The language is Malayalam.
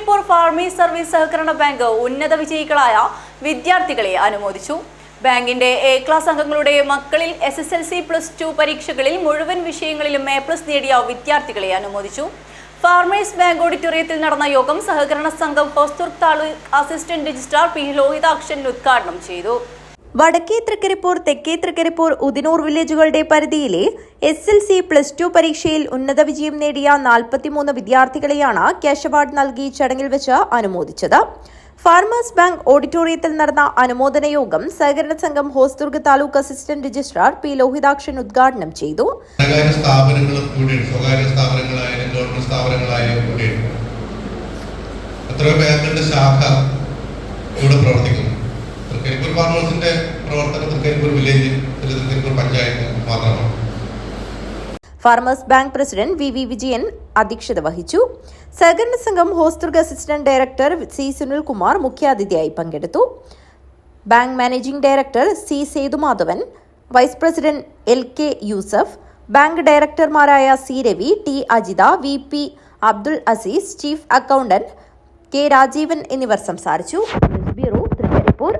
തൃക്കരിപ്പൂർ ഫാർമേഴ്സ് സർവീസ് സഹകരണ ബാങ്ക് ഉന്നത വിജയികളായ വിദ്യാർത്ഥികളെ അനുമോദിച്ചു. ബാങ്കിന്റെ എ ക്ലാസ് അംഗങ്ങളുടെ മക്കളിൽ SSLC+2 പരീക്ഷകളിൽ മുഴുവൻ വിഷയങ്ങളിലും A+ നേടിയ വിദ്യാർത്ഥികളെ അനുമോദിച്ചു. ഫാർമേഴ്സ് ബാങ്ക് ഓഡിറ്റോറിയത്തിൽ നടന്ന യോഗം സഹകരണ സംഘം Hosdurg taluk assistant registrar P. Lohithakshan ഉദ്ഘാടനം ചെയ്തു. വടക്കേ തൃക്കരിപ്പൂർ, തെക്കേ തൃക്കരിപ്പൂർ, ഉദിനൂർ വില്ലേജുകളുടെ പരിധിയിലെ SSLC+2 പരീക്ഷയിൽ ഉന്നത വിജയം നേടിയ 43 വിദ്യാർത്ഥികളെയാണ് ക്യാഷ് അവാർഡ് നൽകി ചടങ്ങിൽ വെച്ച് അനുമോദിച്ചത്. ഫാർമേഴ്സ് ബാങ്ക് ഓഡിറ്റോറിയത്തിൽ നടന്ന അനുമോദന യോഗം സഹകരണ സംഘം Hosdurg taluk assistant registrar P. Lohithakshan ഉദ്ഘാടനം ചെയ്തു. തൃക്കരിപ്പൂർ ഫാർമേഴ്സിന്റെ പ്രവർത്തനം തൃക്കരിപ്പൂർ വില്ലേജ്, തൃക്കരിപ്പൂർ പഞ്ചായത്ത് മാത്രമാണ്. Farmers bank president VV Vijayan അധ്യക്ഷത വഹിച്ചു. സഹകരണ സംഘം Hosdurg assistant director C. Sunilkumar മുഖ്യാതിഥിയായി പങ്കെടുത്തു. Bank managing director C. Sethumadhavan, vice president LK Yusuf, bank ഡയറക്ടർമാരായ C. Ravi, T. Ajitha, VP Abdul Azeez, chief accountant K. Rajeevan എന്നിവർ സംസാരിച്ചു. News bureau, Trikaripur.